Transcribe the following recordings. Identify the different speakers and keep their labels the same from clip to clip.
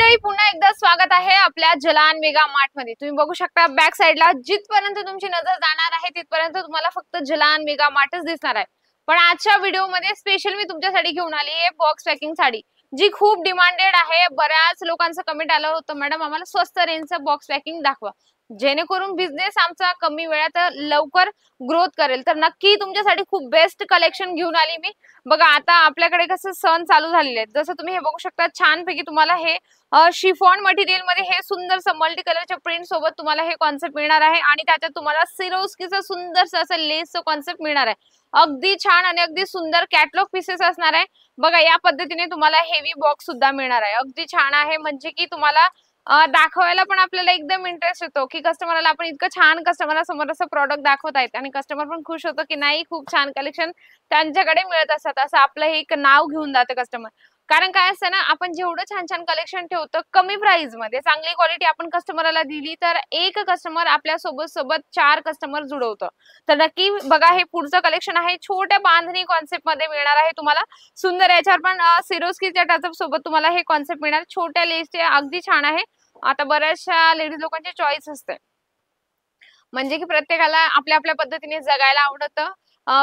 Speaker 1: मंडळी, पुन्हा एकदा स्वागत आहे आपल्या जलान मेगा मार्ट मध्ये। तुम्ही बघू शकता बॅक साइडला जिथपर्यंत तुमची नजर जाणार आहे तिथपर्यंत तुम्हाला फक्त जलान मेगा मार्टच दिसणार आहे। पण आजच्या व्हिडिओ मध्ये स्पेशल मी तुमच्यासाठी घेऊन आली आहे बॉक्स पॅकिंग साडी, जी खूप डिमांडेड आहे। बऱ्याच लोकांचं कमेंट आलं होतं, मॅडम आम्हाला स्वस्त रेंजचं बॉक्स पॅकिंग दाखवा, जेणेकरून बिझनेस आमचा कमी वेळात लवकर ग्रोथ करेल। तर नक्की तुमच्यासाठी खूप बेस्ट कलेक्शन घेऊन आली मी। बघा, आता आपल्याकडे कसं सण चालू झालेले आहेत, जसं तुम्ही हे बघू शकता छानपैकी तुम्हाला हे शिफॉन मटेरियल मध्ये हे सुंदरसं मल्टी कलरच्या प्रिंट सोबत तुम्हाला हे कॉन्सेप्ट मिळणार आहे आणि त्याच्यात तुम्हाला सिरोस्कीचं सुंदरसं असं लेसचं कॉन्सेप्ट मिळणार आहे। अगदी छान आणि अगदी सुंदर कॅटलॉग पीसेस असणार आहे। बघा, या पद्धतीने तुम्हाला हेवी बॉक्स सुद्धा मिळणार आहे। अगदी छान आहे, म्हणजे की तुम्हाला दाखवायला पण आपल्याला एकदम इंटरेस्ट येतो की कस्टमरला आपण इतकं छान कस्टमरला समोर असं प्रोडक्ट दाखवत आहेत आणि कस्टमर पण खुश होतो की नाही, खूप छान कलेक्शन त्यांच्याकडे मिळत असतात, असं आपलं हे एक नाव घेऊन जाते कस्टमर। कारण काय असतं ना, आपण जेवढं छान छान कलेक्शन ठेवतो कमी प्राइस मध्ये, चांगली क्वालिटी आपण कस्टमरला दिली तर एक कस्टमर आपल्या सोबत 4 कस्टमर जुळवतं। तर नक्की बघा, हे पुढचं कलेक्शन आहे, छोट्या बांधणी कॉन्सेप्ट मध्ये मिळणार आहे तुम्हाला। सुंदर याच्यावर पण सिरोस्कीच्या टचअप सोबत तुम्हाला हे कॉन्सेप्ट मिळणार, छोट्या लेसचे, अगदी छान आहे। आता बऱ्याचशा लेडीज लोकांची चॉईस असते, म्हणजे की प्रत्येकाला आपल्या आपल्या पद्धतीने जगायला आवडतं।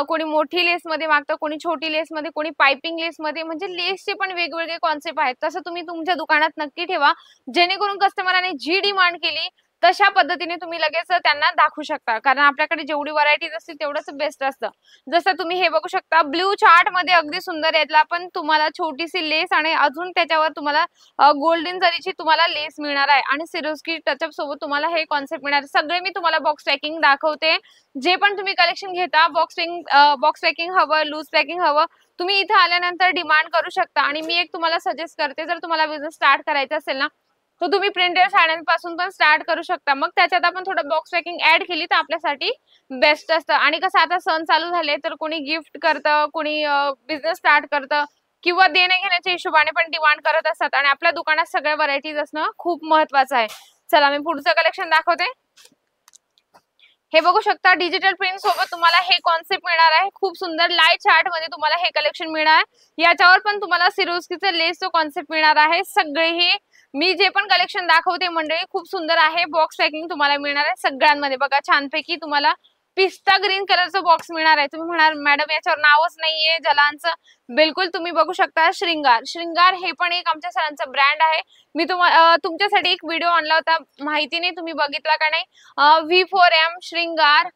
Speaker 1: कोणी मोठी लेस मध्ये मागतं, कोणी छोटी लेस मध्ये, कोणी पाइपिंग लेस मध्ये, म्हणजे लेसचे पण वेगवेगळे कॉन्सेप्ट आहेत। तसं तुम्ही तुमच्या दुकानात नक्की ठेवा, जेणेकरून कस्टमरांनी जी डिमांड केली तशा पद्धतीने तुम्ही लगेच त्यांना दाखवू शकता। कारण आपल्याकडे जेवढी व्हरायटीज असतील तेवढंच बेस्ट असतं। जसं तुम्ही हे बघू शकता ब्लू चार्ट मध्ये अगदी सुंदर यातला पण तुम्हाला छोटीशी लेस आणि अजून त्याच्यावर तुम्हाला गोल्डन जरीची तुम्हाला लेस मिळणार आहे आणि सिरोस्की टचअप सोबत तुम्हाला हे कॉन्सेप्ट मिळणार। सगळे मी तुम्हाला बॉक्स पॅकिंग दाखवते। जे पण तुम्ही कलेक्शन घेता, बॉक्स पॅकिंग हवं, लूज पॅकिंग हवं, तुम्ही इथे आल्यानंतर डिमांड करू शकता। आणि मी एक तुम्हाला सजेस्ट करते, जर तुम्हाला बिझनेस स्टार्ट करायचा असेल ना, तर तुम्ही प्रिंटेड साड्यांपासून पण स्टार्ट करू शकता। मग त्याच्यात आपण थोडं बॉक्स पॅकिंग ऍड केली तर आपल्यासाठी बेस्ट असतं। आणि कसं आता सण चालू झाले तर कोणी गिफ्ट करतं, कोणी बिझनेस स्टार्ट करतं किंवा देण्या घेण्याच्या हिशोबाने पण डिमांड करत असतात आणि आपल्या दुकानात सगळ्या व्हरायटीज असणं खूप महत्वाचं आहे। चला, मी पुढचं कलेक्शन दाखवते। हे बघू शकता डिजिटल प्रिंट सोबत तुम्हाला हे कॉन्सेप्ट मिळणार आहे। खूप सुंदर लाईट चार्ट मध्ये तुम्हाला हे कलेक्शन मिळणार आहे। याच्यावर पण तुम्हाला सिरोस्कीचं लेसचं कॉन्सेप्ट मिळणार आहे। सगळे हे मी जे पण कलेक्शन दाखवते मंडळी खूप सुंदर आहे। बॉक्स पॅकिंग तुम्हाला मिळणार आहे सगळ्यांमध्ये। बघा, छानपैकी तुम्हाला पिस्ता ग्रीन कलरचं बॉक्स मिळणार आहे। तुम्ही म्हणाल मॅडम याच्यावर नावच नाहीये जलानचं, बिलकुल तुम्ही बघू शकता श्रृंगार हे पण एक आमच्या सरांचा ब्रँड आहे। मी तुमच्यासाठी एक व्हिडिओ आणला होता, माहिती नाही तुम्ही बघितला का नाही। V4M श्रृंगार,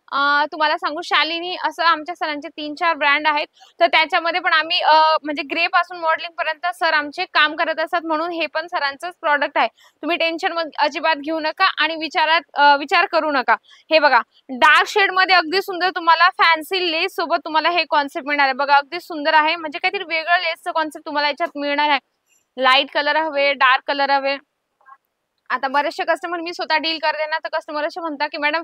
Speaker 1: तुम्हाला सांगू शालिनी, असं आमच्या सरांचे 3-4 ब्रँड आहेत। तर त्याच्यामध्ये पण आम्ही म्हणजे ग्रे पासून मॉडेलिंग पर्यंत सर आमचे काम करत असतात, म्हणून हे पण सरांचंच प्रॉडक्ट आहे। तुम्ही टेन्शन अजिबात घेऊ नका आणि विचार करू नका। हे बघा, डार्क शेड मध्ये अगदी सुंदर तुम्हाला फॅन्सी लेस सोबत तुम्हाला हे कॉन्सेप्ट मिळणार आहे। बघा, अगदी सुंदर आहे, म्हणजे काहीतरी वेगळं लेसचं कॉन्सेप्ट तुम्हाला याच्यात मिळणार आहे। लाईट कलर हवे, डार्क कलर हवे। आता बरेचसे कस्टमर मी स्वतः डील करते ना, तर कस्टमर असे म्हणतात की मॅडम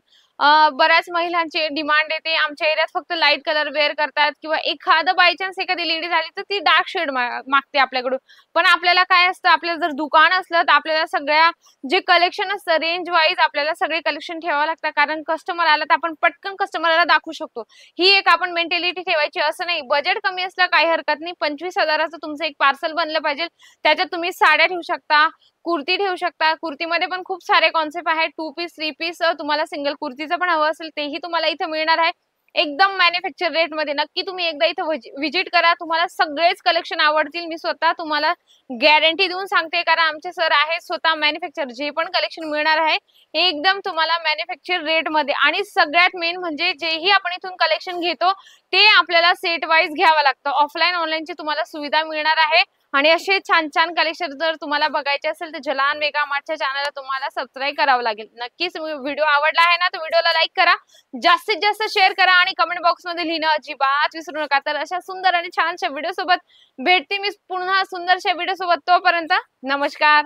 Speaker 1: बऱ्याच महिलांची डिमांड येते, आमच्या एरियात फक्त लाईट कलर वेअर करतात किंवा एखादं बाय चान्स एखादी लेडीज आली तर ती डार्क शेड मागते आपल्याकडून। पण आपल्याला काय असतं, आपल्याला जर दुकान असलं तर आपल्याला सगळ्या जे कलेक्शन असतं रेंज वाईज आपल्याला सगळे कलेक्शन ठेवावं लागतं, कारण कस्टमर आला तर आपण पटकन कस्टमरला दाखवू शकतो। ही एक आपण मेंटॅलिटी ठेवायची, असं नाही बजेट कमी असलं काही हरकत नाही, 25,000चं तुमचं एक पार्सल बनलं पाहिजे। त्याच्यात तुम्ही साड्या ठेवू शकता, कुर्ती ठेवू शकता। कुर्तीमध्ये पण खूप सारे कॉन्सेप्ट आहेत, 2 पीस 3 पीस, तुम्हाला सिंगल कुर्तीचं पण हवं असेल तेही तुम्हाला इथे मिळणार आहे एकदम मॅन्युफॅक्चर रेट मध्ये। नक्की तुम्ही एकदा इथे व्हिजिट करा, तुम्हाला सगळेच कलेक्शन आवडतील, मी स्वतः तुम्हाला गॅरंटी देऊन सांगते। कारण आमचे सर आहेत स्वतः मॅन्युफॅक्चर, जे पण कलेक्शन मिळणार आहे हे एकदम तुम्हाला मॅन्युफॅक्चर रेट मध्ये। आणि सगळ्यात मेन म्हणजे जेही आपण इथून कलेक्शन घेतो ते आपल्याला सेट वाईज घ्यावं लागतं। ऑफलाईन ऑनलाईनची तुम्हाला सुविधा मिळणार आहे। आणि असे छान छान कलेक्शन जर तुम्हाला बघायचे असेल तर जलान मेगा मार्टच्या चॅनलला तुम्हाला सबस्क्राईब करावं लागेल। नक्कीच व्हिडिओ आवडला आहे ना, तर व्हिडिओला लाईक करा, जास्तीत जास्त शेअर करा आणि कमेंट बॉक्स मध्ये लिहिणं अजिबात विसरू नका। तर अशा सुंदर आणि छानशा व्हिडिओ सोबत भेटते मी पुन्हा सुंदरशा व्हिडिओ सोबत, तोपर्यंत नमस्कार।